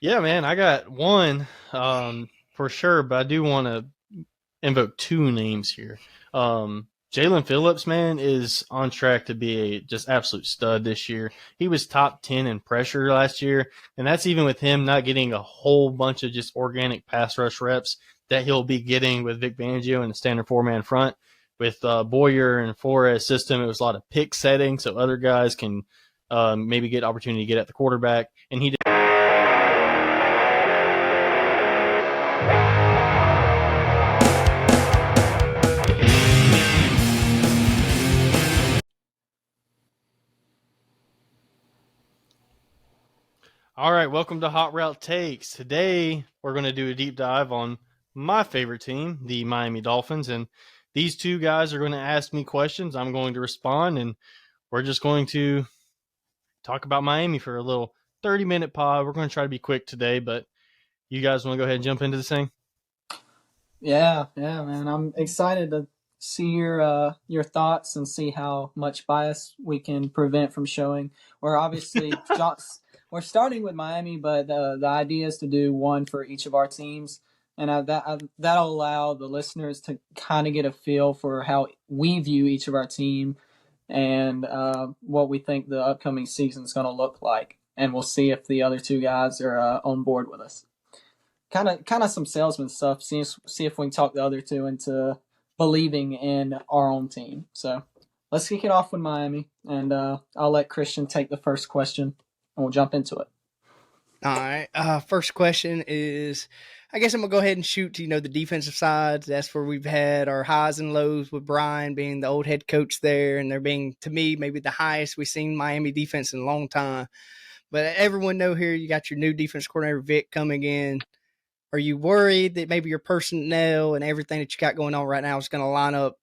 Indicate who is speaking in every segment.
Speaker 1: Yeah, man, I got one for sure, but I do want to invoke two names here. Jalen Phillips, man, is on track to be a just absolute stud this year. He was top 10 in pressure last year, and that's even with him not getting a whole bunch of just organic pass rush reps that he'll be getting with Vic Fangio in the standard four-man front. With Boyer and Flores' system, it was a lot of pick setting, so other guys can maybe get opportunity to get at the quarterback, and he did. All right, welcome to Hot Route Takes. Today, we're going to do a deep dive on my favorite team, the Miami Dolphins. And these two guys are going to ask me questions. I'm going to respond, and we're just going to talk about Miami for a little 30-minute pod. We're going to try to be quick today, but you guys want to go ahead and jump into this thing?
Speaker 2: Yeah, man. I'm excited to see your thoughts and see how much bias we can prevent from showing. We're obviously we're starting with Miami, but the idea is to do one for each of our teams, and that'll allow the listeners to kind of get a feel for how we view each of our team and what we think the upcoming season is going to look like, and we'll see if the other two guys are on board with us. Kind of some salesman stuff. See if we can talk the other two into believing in our own team. So let's kick it off with Miami, and I'll let Christian take the first question, and we'll jump into it.
Speaker 3: All right. First question is, I guess I'm gonna go ahead and shoot to the defensive side. That's where we've had our highs and lows with Brian being the old head coach there, and there being, to me, maybe the highest we've seen Miami defense in a long time. But everyone know here you got your new defense coordinator Vic coming in. Are you worried that maybe your personnel and everything that you got going on right now is going to line up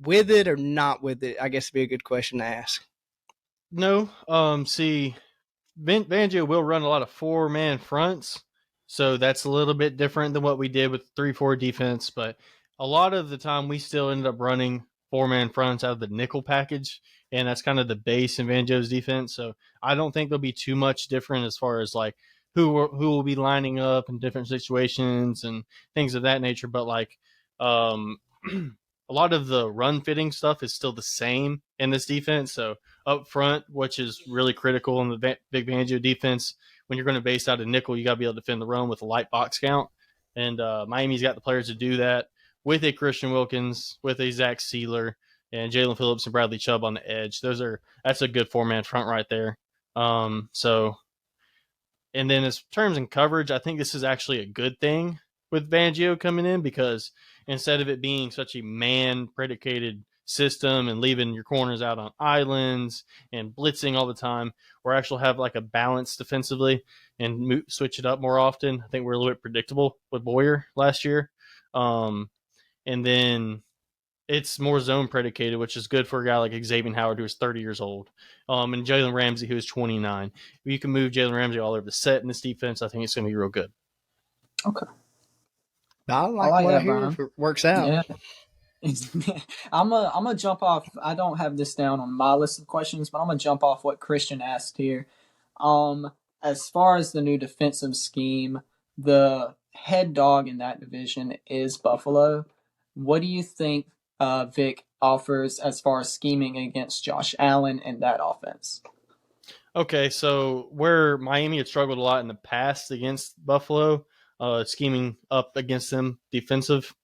Speaker 3: with it or not with it? I guess it'd be a good question to ask.
Speaker 1: No. See, Fangio will run a lot of four-man fronts, so that's a little bit different than what we did with 3-4 defense. But a lot of the time, we still ended up running four-man fronts out of the nickel package, and that's kind of the base in Fangio's defense. So I don't think there'll be too much different as far as like who will be lining up in different situations and things of that nature. But like a lot of the run fitting stuff is still the same in this defense. So up front, which is really critical in the Big Fangio defense. When you're going to base out a nickel, you got to be able to defend the run with a light box count. And Miami's got the players to do that with a Christian Wilkins, with a Zach Sealer, and Jalen Phillips and Bradley Chubb on the edge. That's a good four-man front right there. And then as terms and coverage, I think this is actually a good thing with Fangio coming in, because instead of it being such a man-predicated system and leaving your corners out on islands and blitzing all the time, we're actually have like a balance defensively and switch it up more often. I think we're a little bit predictable with Boyer last year. And then it's more zone predicated, which is good for a guy like Xavier Howard, who is 30 years old, and Jalen Ramsey, who is 29. If you can move Jalen Ramsey all over the set in this defense, I think it's going to be real good.
Speaker 2: Okay.
Speaker 3: I like what
Speaker 2: that,
Speaker 3: I hear if it works out.
Speaker 2: Yeah. I'm gonna jump off. I don't have this down on my list of questions, but I'm gonna jump off what Christian asked here. As far as the new defensive scheme, the head dog in that division is Buffalo. What do you think Vic offers as far as scheming against Josh Allen and that offense?
Speaker 1: Okay, so where Miami had struggled a lot in the past against Buffalo, scheming up against them defensive,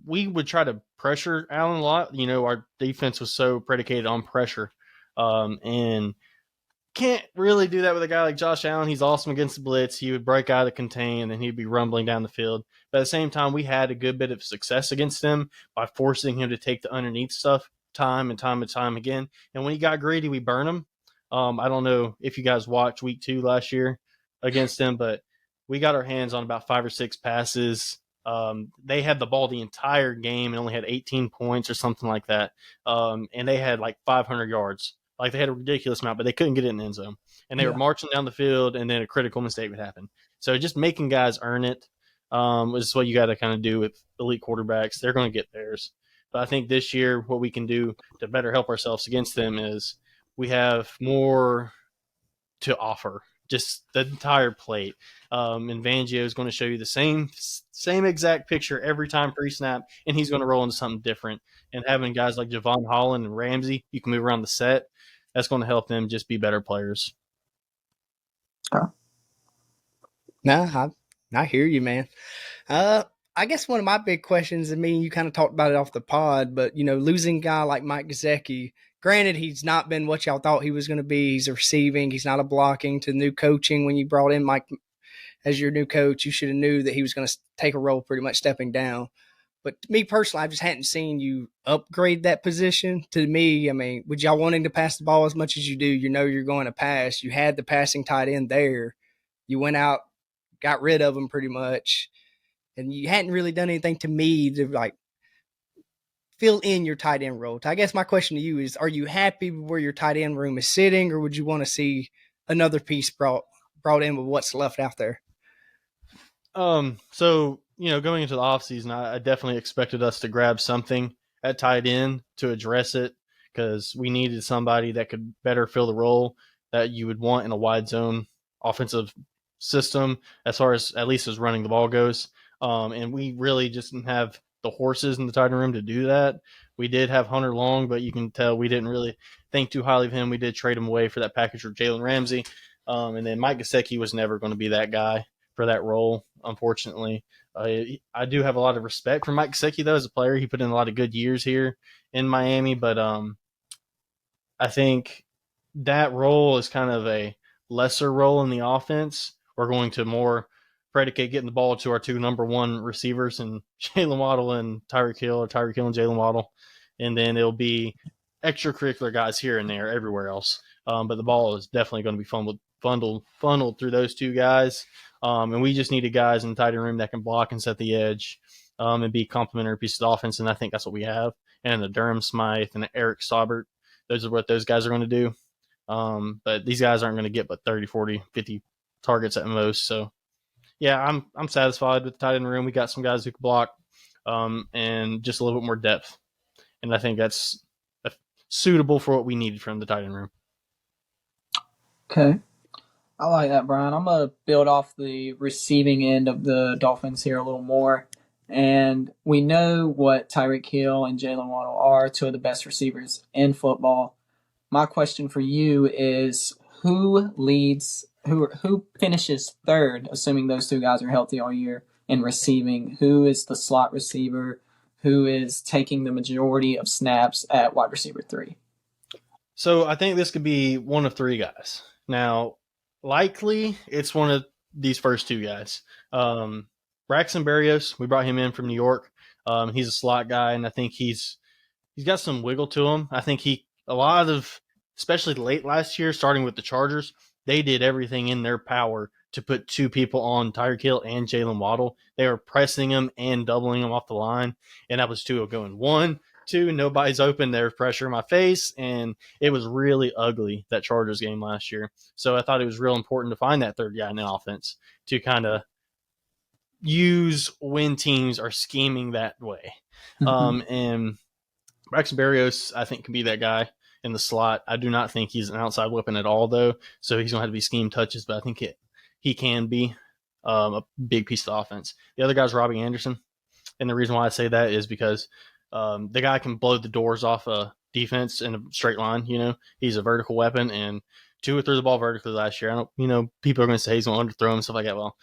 Speaker 1: we would try to pressure Allen a lot. Our defense was so predicated on pressure, and can't really do that with a guy like Josh Allen. He's awesome against the blitz. He would break out of the contain, and then he'd be rumbling down the field. But at the same time, we had a good bit of success against him by forcing him to take the underneath stuff time and time and time again. And when he got greedy, we burn him. I don't know if you guys watched week 2 last year against him, but we got our hands on about 5 or 6 passes. They had the ball the entire game and only had 18 points or something like that. And they had like 500 yards. Like, they had a ridiculous amount, but they couldn't get it in the end zone. And they were marching down the field, and then a critical mistake would happen. So just making guys earn it is what you got to kind of do with elite quarterbacks. They're going to get theirs. But I think this year what we can do to better help ourselves against them is we have more to offer just the entire plate. And Fangio is going to show you the same exact picture every time pre-snap, and he's going to roll into something different. And having guys like Javon Holland and Ramsey, you can move around the set. That's going to help them just be better players.
Speaker 3: Nah, I hear you, man. I guess one of my big questions, I mean, you kind of talked about it off the pod, but, you know, losing a guy like Mike Gesicki, granted, he's not been what y'all thought he was going to be. He's a receiving. He's not a blocking. To new coaching, when you brought in Mike as your new coach, you should have knew that he was going to take a role pretty much stepping down. But me personally, I just hadn't seen you upgrade that position. To me, I mean, with y'all wanting to pass the ball as much as you do, you know you're going to pass. You had the passing tight end there. You went out, got rid of him pretty much, and you hadn't really done anything to me to like fill in your tight end role. I guess my question to you is, are you happy with where your tight end room is sitting, or would you want to see another piece brought in with what's left out there?
Speaker 1: So, you know, going into the offseason, I definitely expected us to grab something at tight end to address it, because we needed somebody that could better fill the role that you would want in a wide zone offensive system, as far as at least as running the ball goes. And we really just didn't have the horses in the tight end room to do that. We did have Hunter Long, but you can tell we didn't really think too highly of him. We did trade him away for that package for Jalen Ramsey. And then Mike Gesicki was never going to be that guy for that role, unfortunately. I do have a lot of respect for Mike Gesicki, though, as a player. He put in a lot of good years here in Miami, but I think that role is kind of a lesser role in the offense. We're going to more predicate getting the ball to our two number one receivers, and Jalen Waddle and Tyreek Hill, or Tyreek Hill and Jalen Waddle. And then it'll be extracurricular guys here and there everywhere else. But the ball is definitely going to be funneled through those two guys. And we just needed guys in the tight end room that can block and set the edge, and be complementary pieces of offense. And I think that's what we have. And the Durham Smythe and the Eric Saubert, those are what those guys are going to do. But these guys aren't going to get but 30, 40, 50 targets at most. So, yeah, I'm satisfied with the tight end room. We got some guys who can block, and just a little bit more depth. And I think that's suitable for what we needed from the tight end room.
Speaker 2: Okay. I like that, Brian. I'm going to build off the receiving end of the Dolphins here a little more. And we know what Tyreek Hill and Jalen Waddle are, two of the best receivers in football. My question for you is, who finishes third, assuming those two guys are healthy all year, in receiving? Who is the slot receiver? Who is taking the majority of snaps at wide receiver 3?
Speaker 1: So I think this could be one of three guys. Now, likely it's one of these first two guys. Braxton Berrios, we brought him in from New York. He's a slot guy, and I think he's got some wiggle to him. I think especially late last year, starting with the Chargers, they did everything in their power to put two people on Tyreek Hill and Jalen Waddle. They were pressing them and doubling them off the line, and that was two going 1, 2, nobody's open. There's pressure in my face, and it was really ugly, that Chargers game last year. So I thought it was real important to find that third guy in the offense to kind of use when teams are scheming that way. And Braxton Berrios, I think, can be that guy in the slot. I do not think he's an outside weapon at all, though, so he's going to have to be scheme touches, but I think he can be a big piece of the offense. The other guy's Robbie Anderson, and the reason why I say that is because the guy can blow the doors off a defense in a straight line. You know, he's a vertical weapon, and Tua threw the ball vertically last year. People are going to say he's going to underthrow him and stuff like that. Well,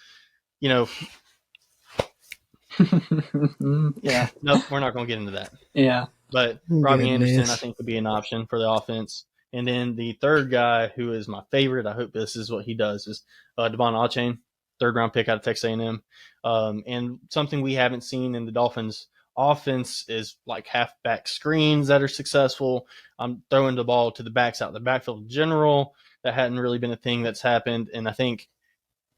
Speaker 1: yeah, no, we're not going to get into that.
Speaker 2: Yeah.
Speaker 1: But Robbie Anderson, I think, could be an option for the offense. And then the third guy, who is my favorite, I hope this is what he does, is Devon Achane, third-round pick out of Texas A&M. And something we haven't seen in the Dolphins' offense is like halfback screens that are successful. I'm throwing the ball to the backs out in the backfield in general. That hadn't really been a thing that's happened. And I think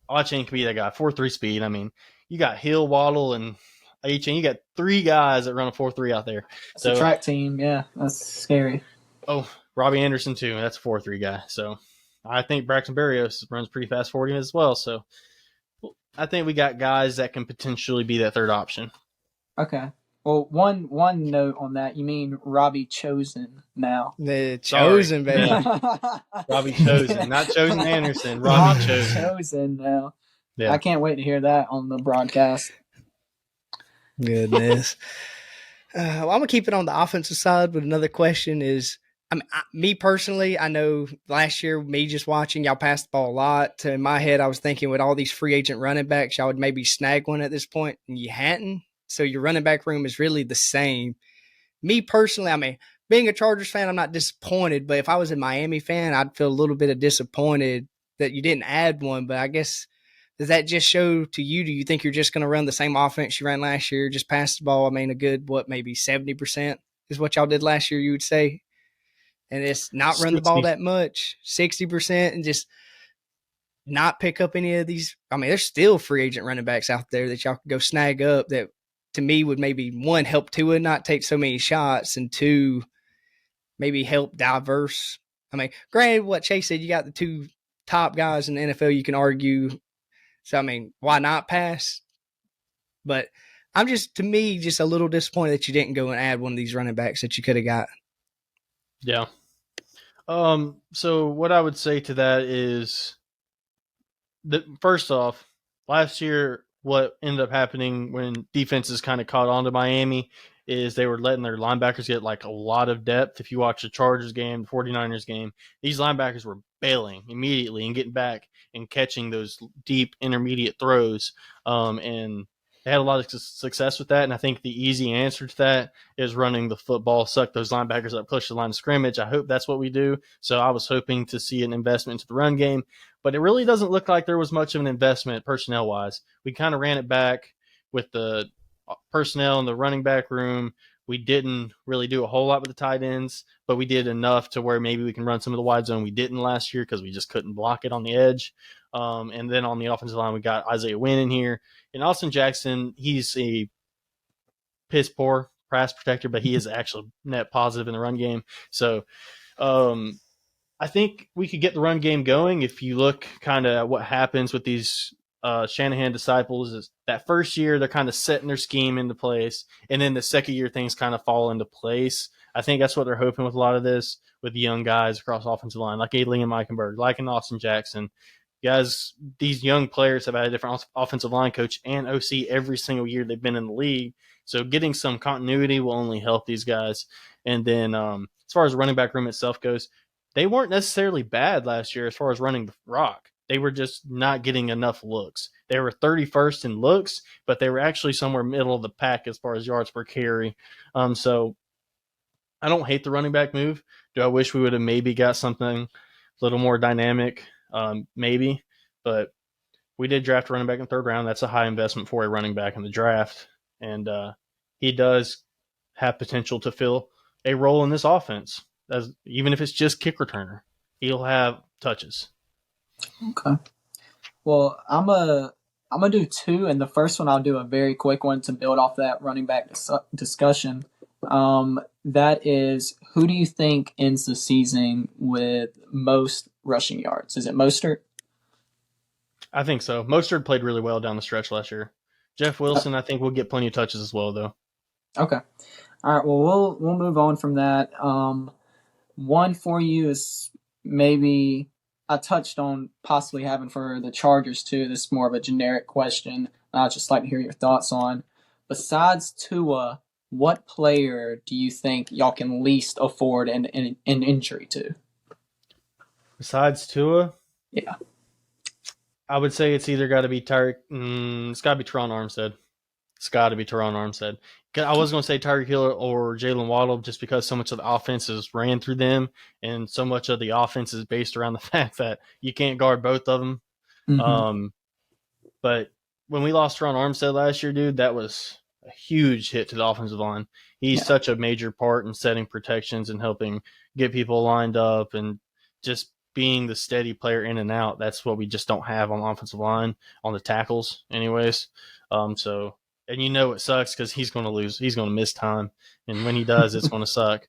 Speaker 1: Achane could be that guy. 4.3 speed. I mean, you got Hill, Waddle, and Achane. You got three guys that run a 4.3 out there.
Speaker 2: It's a track team. Yeah, that's scary.
Speaker 1: Oh, Robbie Anderson, too. That's a 4.3 guy. So I think Braxton Berrios runs pretty fast 40 as well. So I think we got guys that can potentially be that third option.
Speaker 2: Okay. Well, one note on that. You mean Robbie Chosen now?
Speaker 3: The
Speaker 1: Sorry.
Speaker 3: chosen
Speaker 1: Yeah.
Speaker 3: baby.
Speaker 1: Robbie Chosen, not Chosen Anderson. Robbie
Speaker 2: Robbie
Speaker 1: Chosen.
Speaker 2: Chosen now. I
Speaker 1: Yeah.
Speaker 2: can't wait to hear that on the broadcast.
Speaker 3: Goodness. Well, I'm gonna keep it on the offensive side. But another question is, me personally, I know last year, me just watching y'all pass the ball a lot. In my head, I was thinking with all these free agent running backs, y'all would maybe snag one at this point, and you hadn't. So your running back room is really the same. Me personally, being a Chargers fan, I'm not disappointed. But if I was a Miami fan, I'd feel a little bit of disappointed that you didn't add one. But I guess, does that just show to you? Do you think you're just going to run the same offense you ran last year, just pass the ball? A good, maybe 70% is what y'all did last year, you would say? And it's not run the ball
Speaker 1: 60.
Speaker 3: that much, 60%, and just not pick up any of these. There's still free agent running backs out there that y'all could go snag up that, to me, would maybe, one, help Tua not take so many shots, and two, maybe help diverse. Granted, what Chase said, you got the two top guys in the NFL, you can argue. So, why not pass? But I'm just, to me, just a little disappointed that you didn't go and add one of these running backs that you could have got.
Speaker 1: Yeah. So what I would say to that is that first off, last year, what ended up happening when defenses kind of caught on to Miami is they were letting their linebackers get like a lot of depth. If you watch the Chargers game, the 49ers game, these linebackers were bailing immediately and getting back and catching those deep intermediate throws. And they had a lot of success with that. And I think the easy answer to that is running the football, suck those linebackers up, push the line of scrimmage. I hope that's what we do. So I was hoping to see an investment into the run game, but it really doesn't look like there was much of an investment personnel wise. We kind of ran it back with the personnel in the running back room. We didn't really do a whole lot with the tight ends, but we did enough to where maybe we can run some of the wide zone we didn't last year because we just couldn't block it on the edge. And then on the offensive line, we got Isaiah Wynn in here. And Austin Jackson, he's a piss poor pass protector, but he is actually net positive in the run game. So I think we could get the run game going if you look kind of at what happens with these Shanahan disciples. Is that first year they're kind of setting their scheme into place, and then the second year things kind of fall into place. I think that's what they're hoping with a lot of this with the young guys across offensive line, like Adrian Meikenberg, like an Austin Jackson. Guys, these young players have had a different offensive line coach and OC every single year they've been in the league. So getting some continuity will only help these guys. And then as far as the running back room itself goes, they weren't necessarily bad last year as far as running the rock. They were just not getting enough looks. They were 31st in looks, but they were actually somewhere middle of the pack as far as yards per carry. So I don't hate the running back move. Do I wish we would have maybe got something a little more dynamic? Maybe. But we did draft a running back in the third round. That's a high investment for a running back in the draft. And he does have potential to fill a role in this offense. Even if it's just kick returner, he'll have touches.
Speaker 2: Okay. Well, I'm gonna do two, and the first one I'll do a very quick one to build off that running back discussion. That is, who do you think ends the season with most rushing yards? Is it Mostert?
Speaker 1: I think so. Mostert played really well down the stretch last year. Jeff Wilson, I think, will get plenty of touches as well, though.
Speaker 2: Okay. All right. Well, we'll move on from that. One for you is maybe I touched on possibly having for the Chargers too. This is more of a generic question. I'd just like to hear your thoughts on. Besides Tua, what player do you think y'all can least afford an injury to?
Speaker 1: Besides Tua,
Speaker 2: Yeah.
Speaker 1: I would say it's either got to be Tyreek. It's got to be Teron Armstead. It's got to be Teron Armstead. I was going to say Tyreek Hill or Jalen Waddle just because so much of the offense is ran through them, and so much of the offense is based around the fact that you can't guard both of them.
Speaker 2: Mm-hmm.
Speaker 1: But when we lost Teron Armstead last year, dude, that was a huge hit to the offensive line. He's
Speaker 2: Yeah.
Speaker 1: such a major part in setting protections and helping get people lined up and just being the steady player in and out. That's what we just don't have on the offensive line, on the tackles anyways. And you know it sucks because he's going to lose. He's going to miss time. And when he does, it's going to suck.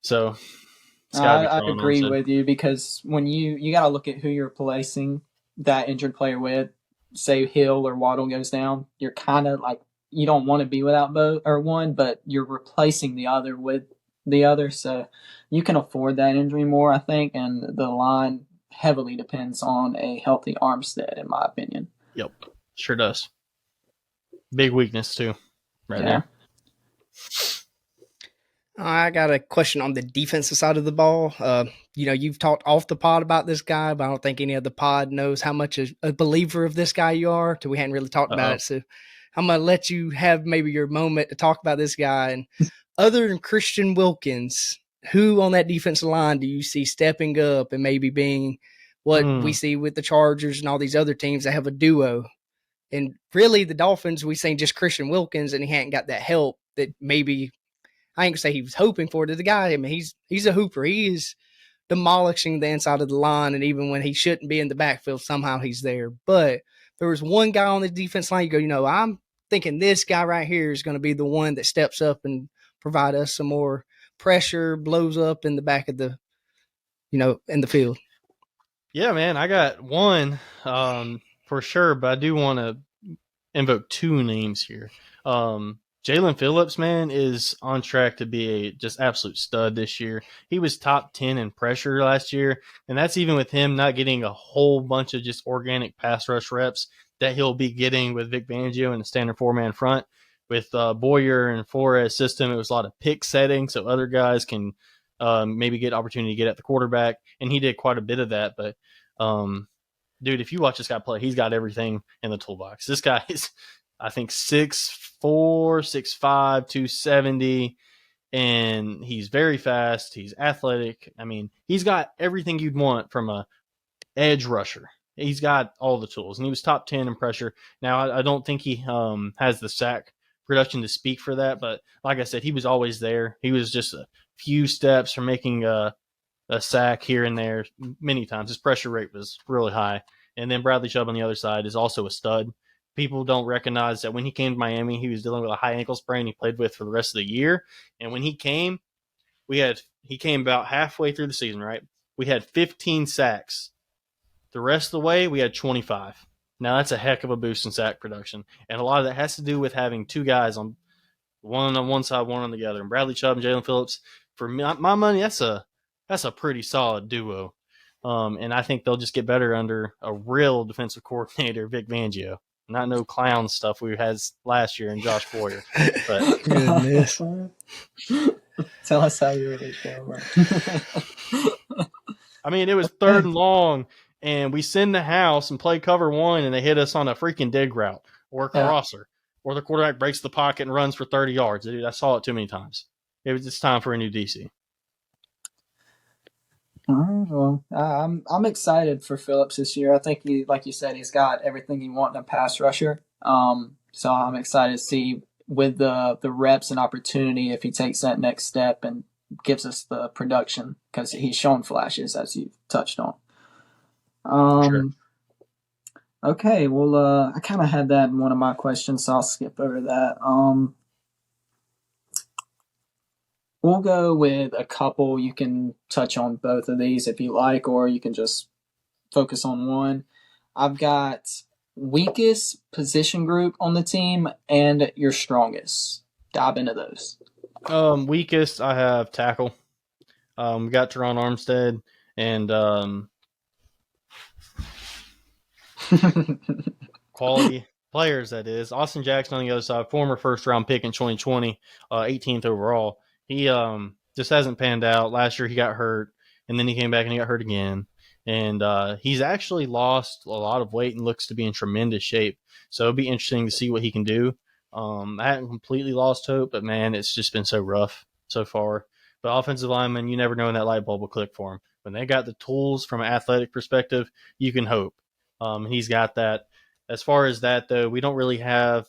Speaker 1: So it's got to be
Speaker 2: I
Speaker 1: Teron
Speaker 2: agree
Speaker 1: Armstead.
Speaker 2: with you because when you got to look at who you're replacing that injured player with, say Hill or Waddle goes down, you're kind of like you don't want to be without both or one, but you're replacing the other with the other, so you can afford that injury more, I think, and the line heavily depends on a healthy Armstead, in my opinion.
Speaker 1: Yep, sure does. Big weakness too, right
Speaker 2: Yeah.
Speaker 1: there.
Speaker 3: I got a question on the defensive side of the ball. You've talked off the pod about this guy, but I don't think any of the pod knows how much a believer of this guy you are. So we hadn't really talked about it. So I'm going to let you have maybe your moment to talk about this guy. And other than Christian Wilkins, who on that defensive line do you see stepping up and maybe being what we see with the Chargers and all these other teams that have a duo? And really, the Dolphins, we seen just Christian Wilkins, and he hadn't got that help that maybe – I ain't gonna say he was hoping for it. The guy, I mean, he's a hooper. He is demolishing the inside of the line, and even when he shouldn't be in the backfield, somehow he's there. But there was one guy on the defense line. You go, I'm thinking this guy right here is going to be the one that steps up and provide us some more pressure, blows up in the back of the, in the field.
Speaker 1: Yeah, man, I got one for sure, but I do want to invoke two names here. Jalen Phillips, man, is on track to be a just absolute stud this year. He was top 10 in pressure last year, and that's even with him not getting a whole bunch of just organic pass rush reps that he'll be getting with Vic Fangio in the standard four-man front. With Boyer and Flores' system, it was a lot of pick setting, so other guys can maybe get opportunity to get at the quarterback, and he did quite a bit of that. But, dude, if you watch this guy play, he's got everything in the toolbox. This guy is – I think 6'4", 6'5", 270, and he's very fast. He's athletic. I mean, he's got everything you'd want from a edge rusher. He's got all the tools, and he was top 10 in pressure. Now, I don't think he has the sack production to speak for that, but like I said, he was always there. He was just a few steps from making a sack here and there many times. His pressure rate was really high. And then Bradley Chubb on the other side is also a stud. People don't recognize that when he came to Miami, he was dealing with a high ankle sprain he played with for the rest of the year. And when he came, he came about halfway through the season, right? We had 15 sacks. The rest of the way, we had 25. Now, that's a heck of a boost in sack production. And a lot of that has to do with having two guys on one side, one on the other. And Bradley Chubb and Jalen Phillips, for my money, that's a pretty solid duo. And I think they'll just get better under a real defensive coordinator, Vic Fangio. Not no clown stuff we had last year in Josh Boyer. But
Speaker 3: goodness.
Speaker 2: Tell us how you really feel.
Speaker 1: I mean, it was 3rd and long, and we send the house and play cover one, and they hit us on a freaking dig route or a crosser, or the quarterback breaks the pocket and runs for 30 yards. Dude, I saw it too many times. It's time for a new DC.
Speaker 2: All right, well, I'm excited for Phillips this year. I think he, like you said, he's got everything you want in a pass rusher. So I'm excited to see with the reps and opportunity if he takes that next step and gives us the production because he's shown flashes as you touched on.
Speaker 1: Sure.
Speaker 2: Okay, well, I kind of had that in one of my questions, so I'll skip over that. We'll go with a couple. You can touch on both of these if you like, or you can just focus on one. I've got weakest position group on the team and your strongest. Dive into those.
Speaker 1: Weakest, I have tackle. We got Teron Armstead and quality players, that is. Austin Jackson on the other side, former first-round pick in 2020, 18th overall. He just hasn't panned out. Last year he got hurt, and then he came back and he got hurt again. And he's actually lost a lot of weight and looks to be in tremendous shape. So it'll be interesting to see what he can do. I haven't completely lost hope, but, man, it's just been so rough so far. But offensive linemen, you never know when that light bulb will click for them. When they got the tools from an athletic perspective, you can hope. He's got that. As far as that, though, we don't really have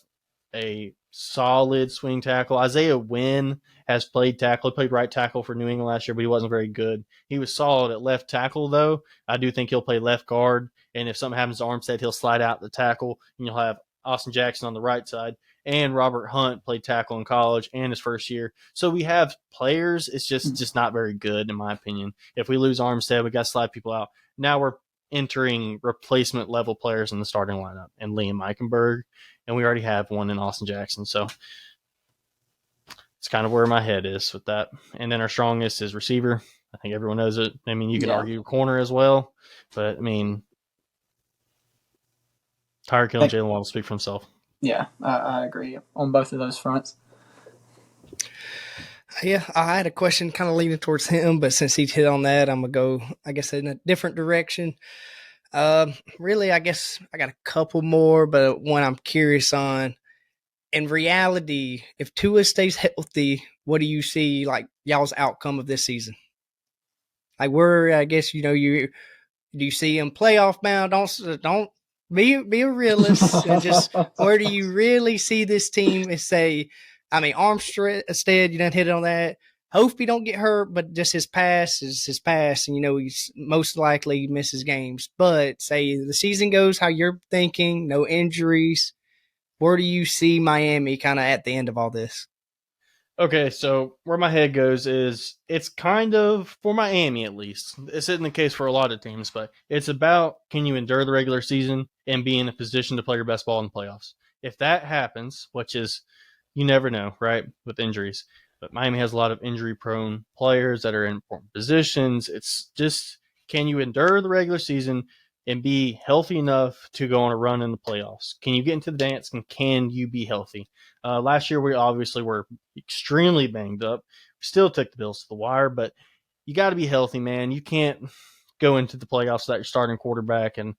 Speaker 1: a solid swing tackle. Isaiah Wynn has played tackle. He played right tackle for New England last year, but he wasn't very good. He was solid at left tackle, though. I do think he'll play left guard, and if something happens to Armstead, he'll slide out the tackle, and you'll have Austin Jackson on the right side. And Robert Hunt played tackle in college and his first year. So we have players. It's just not very good, in my opinion. If we lose Armstead, we got to slide people out. Now we're entering replacement level players in the starting lineup, and Liam Eichenberg, and we already have one in Austin Jackson. So it's kind of where my head is with that. And then our strongest is receiver. I think everyone knows it. I mean, you could argue corner as well, but I mean, Tyreek Hill and Jalen Waddle speak for himself.
Speaker 2: Yeah, I agree on both of those fronts.
Speaker 3: Yeah, I had a question kind of leaning towards him, but since he hit on that, I'm going to go, I guess, in a different direction. Really, I guess I got a couple more, but one I'm curious on. In reality, if Tua stays healthy, what do you see like y'all's outcome of this season? Like, I guess, do you see him playoff bound? Don't be a realist. And just where do you really see this team? And say, I mean, Armstead, you didn't hit on that. Hope he don't get hurt, but just his pass is his pass, and he's most likely misses games. But say the season goes how you're thinking, no injuries. Where do you see Miami kind of at the end of all this?
Speaker 1: Okay, so where my head goes is it's kind of, for Miami at least, this isn't the case for a lot of teams, but it's about can you endure the regular season and be in a position to play your best ball in the playoffs. If that happens, which is, you never know, right, with injuries, but Miami has a lot of injury-prone players that are in important positions. It's just, can you endure the regular season and be healthy enough to go on a run in the playoffs? Can you get into the dance, and can you be healthy? Last year, we obviously were extremely banged up. We still took the Bills to the wire, but you got to be healthy, man. You can't go into the playoffs without your starting quarterback, and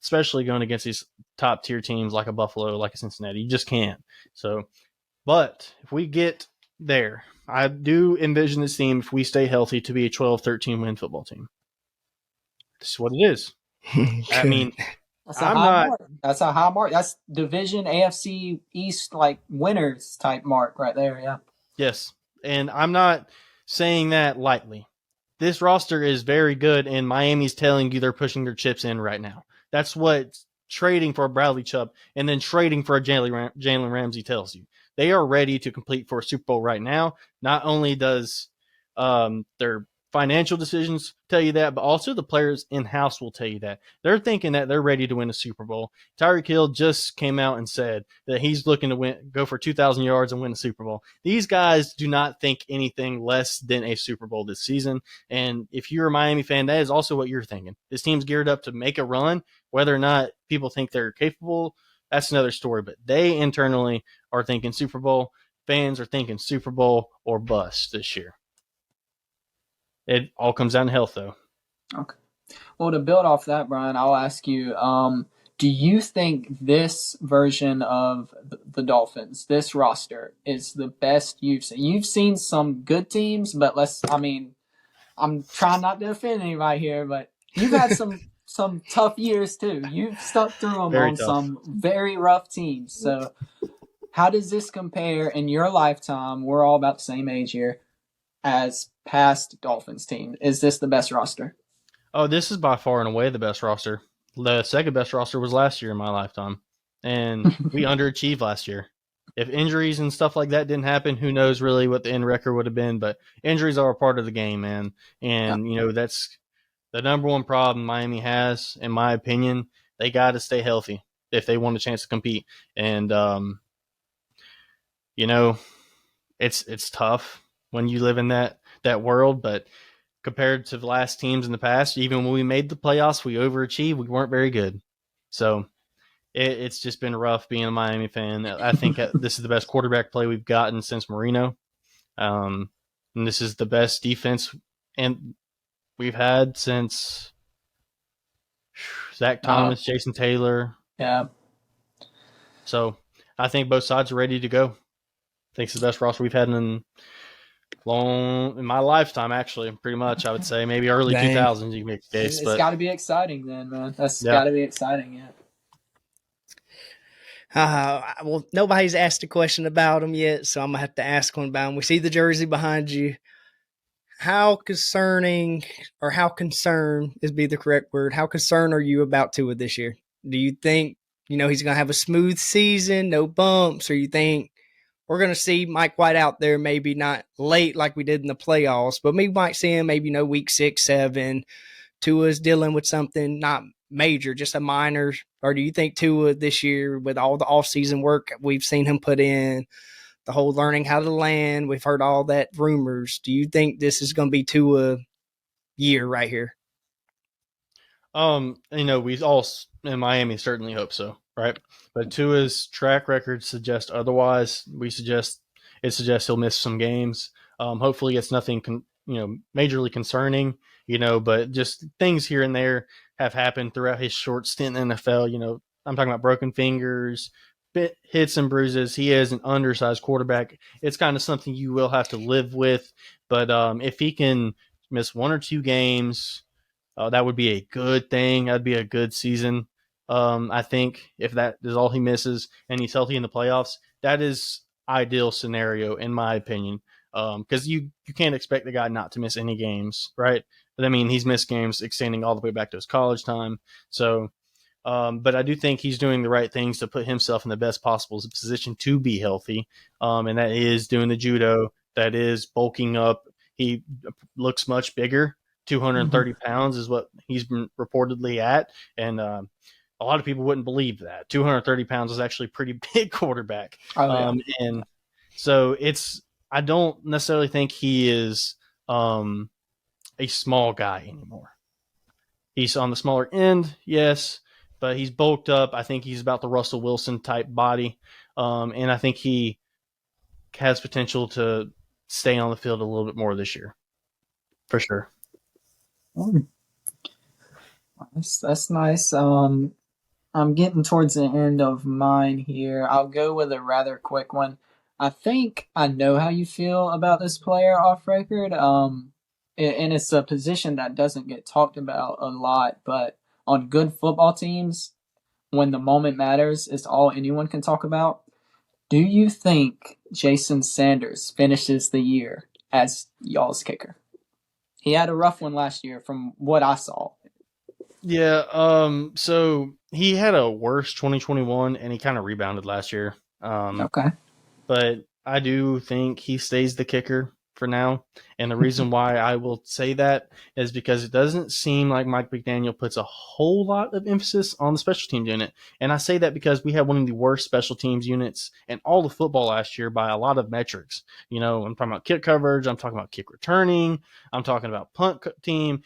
Speaker 1: especially going against these top-tier teams like a Buffalo, like a Cincinnati. You just can't. So, but if we get there, I do envision this team, if we stay healthy, to be a 12-13 win football team. This is what it is. I mean,
Speaker 2: that's a high mark. That's division AFC East like winners type mark right there. Yeah.
Speaker 1: Yes, and I'm not saying that lightly. This roster is very good, and Miami's telling you they're pushing their chips in right now. That's what trading for a Bradley Chubb and then trading for a Jalen Ramsey tells you. They are ready to compete for a Super Bowl right now. Not only does their financial decisions tell you that, but also the players in-house will tell you that. They're thinking that they're ready to win a Super Bowl. Tyreek Hill just came out and said that he's looking to go for 2,000 yards and win a Super Bowl. These guys do not think anything less than a Super Bowl this season. And if you're a Miami fan, that is also what you're thinking. This team's geared up to make a run. Whether or not people think they're capable, that's another story. But they internally are thinking Super Bowl. Fans are thinking Super Bowl or bust this year. It all comes down to health, though.
Speaker 2: Okay. Well, to build off that, Brian, I'll ask you, do you think this version of the Dolphins, this roster, is the best you've seen? You've seen some good teams, but I'm trying not to offend anybody here, but you've had some tough years, too. You've stuck through them
Speaker 1: Very
Speaker 2: on
Speaker 1: tough.
Speaker 2: some very rough teams. So how does this compare in your lifetime? We're all about the same age here. As past Dolphins team, is this the best roster?
Speaker 1: Oh, this is by far and away the best roster. The second best roster was last year in my lifetime, and we underachieved last year. If injuries and stuff like that didn't happen, who knows really what the end record would have been, but injuries are a part of the game, man. And, that's the number one problem Miami has, in my opinion. They got to stay healthy if they want a chance to compete. And, it's tough when you live in that world, but compared to the last teams in the past, even when we made the playoffs, we overachieved. We weren't very good. So it's just been rough being a Miami fan. I think this is the best quarterback play we've gotten since Marino. And this is the best defense and we've had since Zach Thomas, Jason Taylor.
Speaker 2: Yeah.
Speaker 1: So I think both sides are ready to go. I think it's the best roster we've had in my lifetime, actually, pretty much. I would say maybe early 2000s you can make the case.
Speaker 2: It's got to be exciting then, man. That's
Speaker 1: Yeah.
Speaker 2: got to be exciting, yeah.
Speaker 3: Well, nobody's asked a question about him yet, so I'm gonna have to ask one about him. We see the jersey behind you. How concerning, or how concerned is be the correct word? How concerned are you about Tua this year? Do you think he's gonna have a smooth season, no bumps, or you think we're going to see Mike White out there, maybe not late like we did in the playoffs, but we might see him maybe week 6, 7, Tua's dealing with something not major, just a minor? Or do you think Tua this year, with all the offseason work we've seen him put in, the whole learning how to land, we've heard all that rumors, do you think this is going to be Tua year right here?
Speaker 1: We all in Miami certainly hope so, right? But Tua's track record suggests otherwise. It suggests he'll miss some games. Hopefully, it's nothing majorly concerning, but just things here and there have happened throughout his short stint in the NFL. I'm talking about broken fingers, hits and bruises. He is an undersized quarterback. It's kind of something you will have to live with. But if he can miss 1 or 2 games, that would be a good thing. That'd be a good season. I think if that is all he misses and he's healthy in the playoffs, that is ideal scenario in my opinion. Because you can't expect the guy not to miss any games, right? But I mean, he's missed games extending all the way back to his college time. So, but I do think he's doing the right things to put himself in the best possible position to be healthy. And that is doing the judo. That is bulking up. He looks much bigger. 230 pounds is what he's been reportedly at. And a lot of people wouldn't believe that. 230 pounds is actually a pretty big quarterback.
Speaker 2: Oh, yeah.
Speaker 1: And so I don't necessarily think he is a small guy anymore. He's on the smaller end, yes, but he's bulked up. I think he's about the Russell Wilson type body. And I think he has potential to stay on the field a little bit more this year, for sure.
Speaker 2: That's nice. I'm getting towards the end of mine here. I'll go with a rather quick one. I think I know how you feel about this player off record. And it's a position that doesn't get talked about a lot, but on good football teams, when the moment matters, it's all anyone can talk about. Do you think Jason Sanders finishes the year as y'all's kicker? He had a rough one last year from what I saw.
Speaker 1: Yeah, so he had a worse 2021 and he kind of rebounded last year.
Speaker 2: Okay.
Speaker 1: But I do think he stays the kicker for now. And the reason why I will say that is because it doesn't seem like Mike McDaniel puts a whole lot of emphasis on the special teams unit. And I say that because we had one of the worst special teams units in all of football last year by a lot of metrics. I'm talking about kick coverage. I'm talking about kick returning. I'm talking about punt team.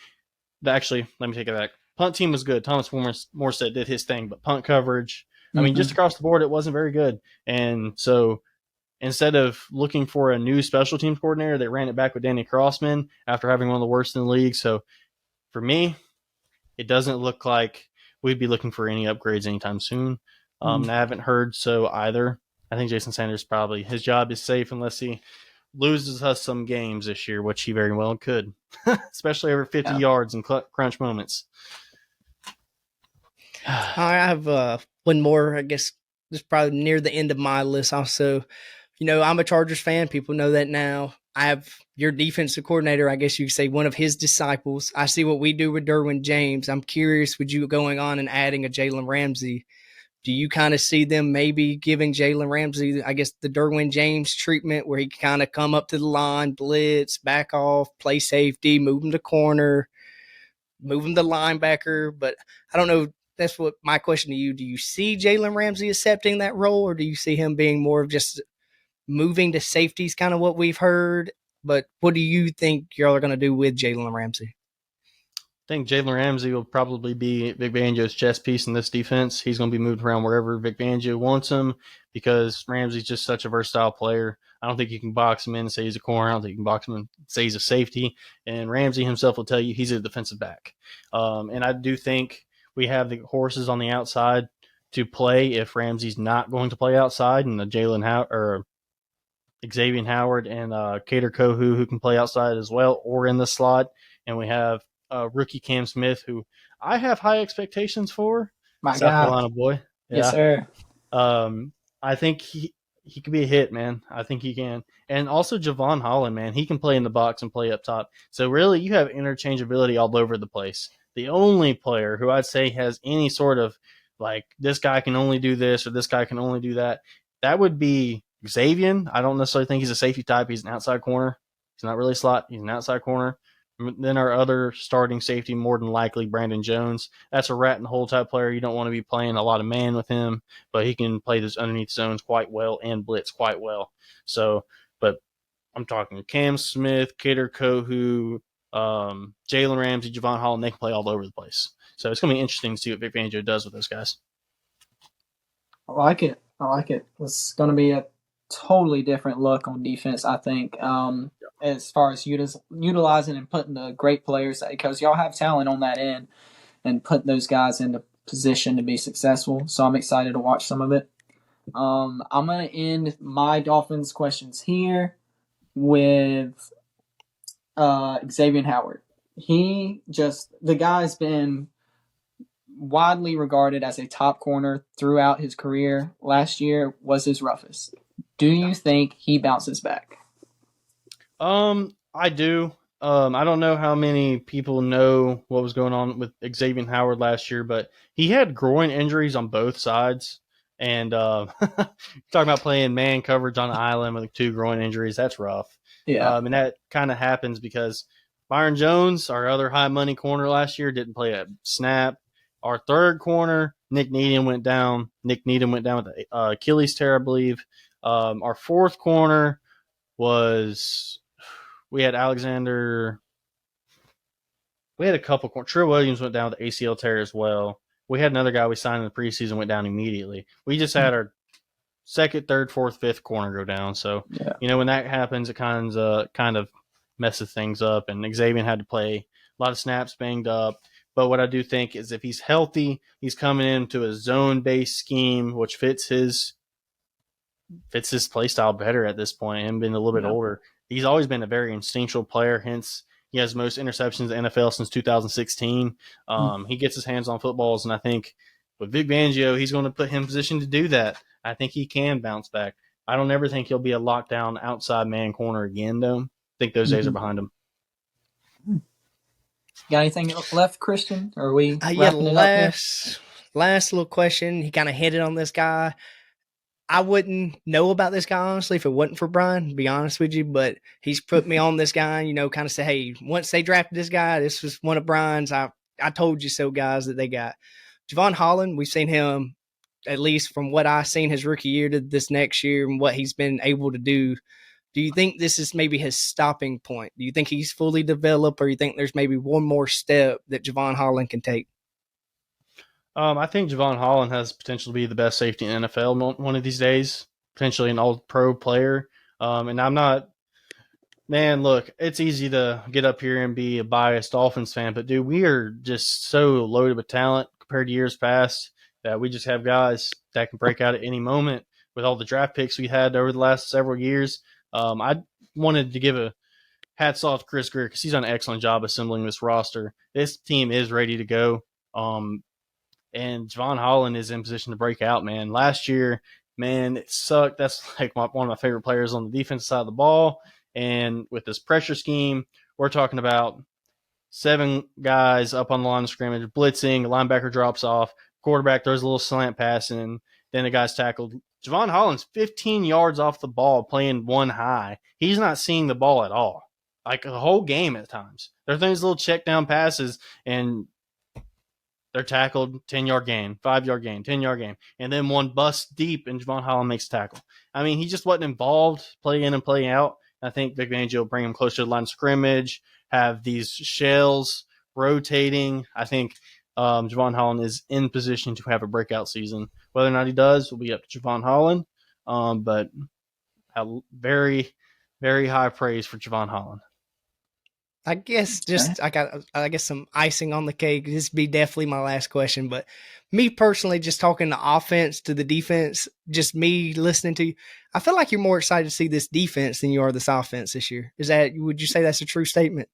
Speaker 1: Actually, let me take it back. Punt team was good. Thomas Morstead did his thing, but punt coverage, I mean, just across the board, it wasn't very good. And so instead of looking for a new special teams coordinator, they ran it back with Danny Crossman after having one of the worst in the league. So for me, it doesn't look like we'd be looking for any upgrades anytime soon. I haven't heard so either. I think Jason Sanders his job is safe unless he loses us some games this year, which he very well could, especially over 50 yards in crunch moments.
Speaker 3: I have one more, I guess, this is probably near the end of my list also. I'm a Chargers fan. People know that now. I have your defensive coordinator, I guess you could say, one of his disciples. I see what we do with Derwin James. I'm curious, with you going on and adding a Jalen Ramsey, do you kind of see them maybe giving Jalen Ramsey, I guess, the Derwin James treatment where he can kind of come up to the line, blitz, back off, play safety, move him to corner, move him to linebacker? But I don't know. That's what my question to you. Do you see Jalen Ramsey accepting that role, or do you see him being more of just moving to safety is kind of what we've heard? But what do you think y'all are going to do with Jalen Ramsey?
Speaker 1: I think Jalen Ramsey will probably be Vic Fangio's chess piece in this defense. He's going to be moved around wherever Vic Fangio wants him because Ramsey's just such a versatile player. I don't think you can box him in and say he's a corner. I don't think you can box him in and say he's a safety. And Ramsey himself will tell you he's a defensive back. And I do think we have the horses on the outside to play if Ramsey's not going to play outside, and the Xavier Howard and Kader Kohu who can play outside as well or in the slot. And we have rookie Cam Smith, who I have high expectations for.
Speaker 2: My
Speaker 1: South
Speaker 2: God.
Speaker 1: Carolina boy. Yeah.
Speaker 2: Yes, sir.
Speaker 1: I think he could be a hit, man. I think he can. And also Javon Holland, man. He can play in the box and play up top. So really you have interchangeability all over the place. The only player who I'd say has any sort of like this guy can only do this or this guy can only do that, that would be Xavier. I don't necessarily think he's a safety type. He's an outside corner. He's not really a slot. He's an outside corner. Then our other starting safety, more than likely, Brandon Jones. That's a rat in the hole type player. You don't want to be playing a lot of man with him, but he can play those underneath zones quite well and blitz quite well. So, but I'm talking Cam Smith, Kader Kohu, Jalen Ramsey, Javon Holland. They can play all over the place. So it's going to be interesting to see what Vic Fangio does with those guys.
Speaker 2: I like it. I like it. It's going to be a totally different look on defense, I think, as far as utilizing and putting the great players, because y'all have talent on that end and putting those guys into position to be successful. So I'm excited to watch some of it. I'm going to end my Dolphins questions here with Xavier Howard. The guy's been widely regarded as a top corner throughout his career. Last year was his roughest. Do you think he bounces back?
Speaker 1: I do. I don't know how many people know what was going on with Xavier Howard last year, but he had groin injuries on both sides. And talking about playing man coverage on an island with 2 groin injuries, that's rough.
Speaker 2: Yeah.
Speaker 1: And that kind of happens because Byron Jones, our other high money corner last year, didn't play a snap. Our third corner, Nick Needham went down. Nick Needham went down with the Achilles tear, I believe. Our fourth corner we had Alexander. We had a couple. Trill Williams went down with the ACL tear as well. We had another guy we signed in the preseason went down immediately. We just had our second, third, fourth, fifth corner go down. So, when that happens, it kind of messes things up. And Xavier had to play a lot of snaps, banged up. But what I do think is if he's healthy, he's coming into a zone-based scheme, which fits his play style better at this point, and being a little bit older. He's always been a very instinctual player, hence he has most interceptions in the NFL since 2016. He gets his hands on footballs, and I think with Vic Fangio, he's going to put him in position to do that. I think he can bounce back. I don't ever think he'll be a lockdown outside man corner again, though. I think those days are behind him.
Speaker 2: Got anything left, Christian? Or are we wrapping it up here?
Speaker 3: Last little question. He kind of hit it on this guy. I wouldn't know about this guy, honestly, if it wasn't for Brian, to be honest with you, but he's put me on this guy, kind of say, hey, once they drafted this guy, this was one of Brian's. I told you so, guys, that they got Javon Holland. We've seen him, at least from what I've seen his rookie year to this next year and what he's been able to do. Do you think this is maybe his stopping point? Do you think he's fully developed, or you think there's maybe one more step that Javon Holland can take?
Speaker 1: I think Javon Holland has potential to be the best safety in the NFL one of these days, potentially an all-pro player. And I'm not – man, look, it's easy to get up here and be a biased Dolphins fan, but, dude, we are just so loaded with talent compared to years past that we just have guys that can break out at any moment with all the draft picks we had over the last several years. I wanted to give a hats off to Chris Greer because he's done an excellent job assembling this roster. This team is ready to go. And Javon Holland is in position to break out, man. Last year, man, it sucked. That's like one of my favorite players on the defensive side of the ball. And with this pressure scheme, we're talking about 7 guys up on the line of scrimmage, blitzing, the linebacker drops off, quarterback throws a little slant pass, and then the guy's tackled. Javon Holland's 15 yards off the ball playing one high. He's not seeing the ball at all. Like the whole game at times. They're throwing these little check down passes, and they're tackled, 10-yard gain, 5-yard gain, 10-yard gain. And then one busts deep, and Javon Holland makes a tackle. I mean, he just wasn't involved, play in and play out. I think Vic Fangio will bring him closer to the line of scrimmage, have these shells rotating. I think Javon Holland is in position to have a breakout season. Whether or not he does will be up to Javon Holland, but very, very high praise for Javon Holland.
Speaker 3: I guess I guess some icing on the cake. This would be definitely my last question, but me personally, just talking the offense to the defense, just me listening to you, I feel like you're more excited to see this defense than you are this offense this year. Would you say that's a true statement?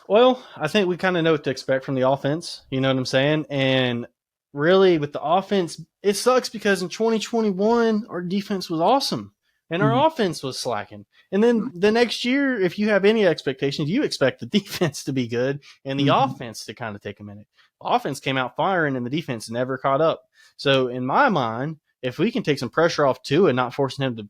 Speaker 1: Well, I think we kind of know what to expect from the offense. You know what I'm saying? And really, with the offense, it sucks because in 2021, our defense was awesome. And our offense was slacking. And then the next year, if you have any expectations, you expect the defense to be good and the offense to kind of take a minute. The offense came out firing and the defense never caught up. So in my mind, if we can take some pressure off Tua and not forcing him to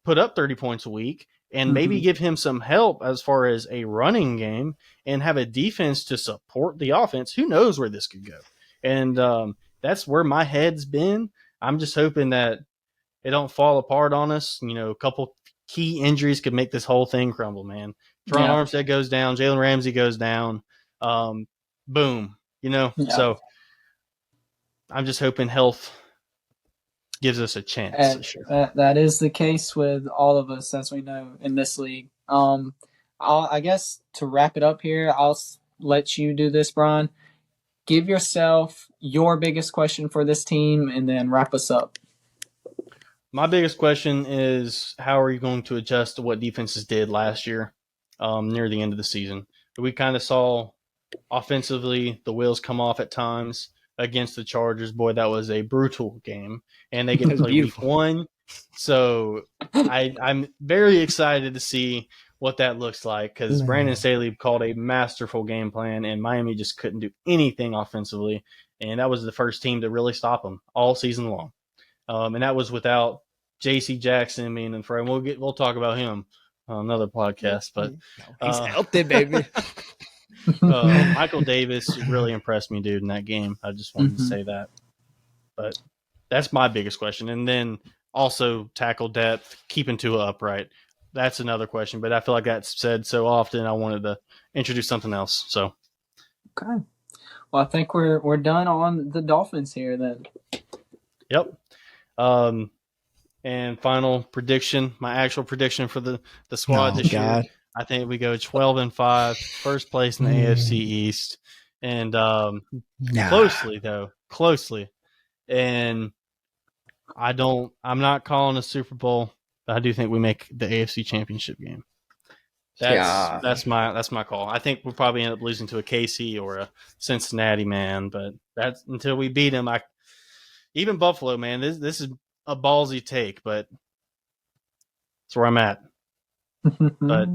Speaker 1: put up 30 points a week and maybe give him some help as far as a running game and have a defense to support the offense. Who knows where this could go? And that's where my head's been. I'm just hoping that it don't fall apart on us. A couple key injuries could make this whole thing crumble, man. Teron Armstead goes down. Jalen Ramsey goes down. Boom. So I'm just hoping health gives us a chance.
Speaker 2: Sure. That is the case with all of us, as we know, in this league. I guess to wrap it up here, I'll let you do this, Brian. Give yourself your biggest question for this team and then wrap us up.
Speaker 1: My biggest question is, how are you going to adjust to what defenses did last year near the end of the season? We kind of saw offensively the wheels come off at times against the Chargers. Boy, that was a brutal game. And they get to play week 1. So I'm very excited to see what that looks like, because Brandon Staley called a masterful game plan, and Miami just couldn't do anything offensively. And that was the first team to really stop them all season long. And that was without J.C. Jackson being in front. We'll talk about him on another podcast. But
Speaker 3: he's out there, baby.
Speaker 1: Michael Davis really impressed me, dude, in that game. I just wanted to say that. But that's my biggest question. And then also tackle depth, keeping Tua upright. That's another question. But I feel like that's said so often, I wanted to introduce something else. So,
Speaker 2: okay. Well, I think we're done on the Dolphins here then.
Speaker 1: Yep. And final prediction, my actual prediction for the squad this year. I think we go 12-5, first place in the AFC East, and closely. And I'm not calling a Super Bowl, but I do think we make the AFC Championship game. That's my call. I think we'll probably end up losing to a KC or a Cincinnati, man. But that's until we beat them. Even Buffalo, man. This is a ballsy take, but that's where I'm at. But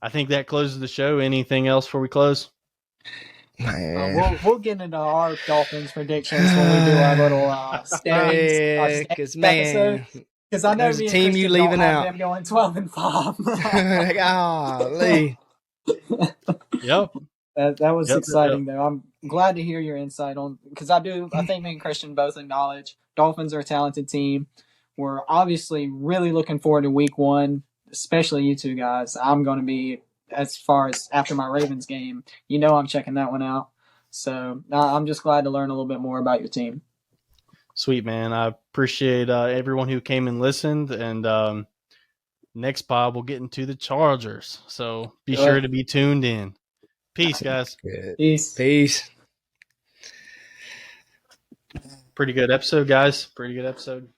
Speaker 1: I think that closes the show. Anything else before we close?
Speaker 2: We'll get into our Dolphins predictions when we do our little standings. Because I know me and
Speaker 3: team you leaving out.
Speaker 2: Them going 12-5.
Speaker 3: Golly.
Speaker 1: Yep.
Speaker 2: That was exciting, though. I'm glad to hear your insight on, because I think me and Christian both acknowledge Dolphins are a talented team. We're obviously really looking forward to week 1, especially you two guys. I'm going to be, as far as after my Ravens game, I'm checking that one out. So I'm just glad to learn a little bit more about your team.
Speaker 1: Sweet, man. I appreciate everyone who came and listened. And next pod, we'll get into the Chargers. So be sure to be tuned in. Peace, guys.
Speaker 2: Peace.
Speaker 1: Pretty good episode, guys. Pretty good episode.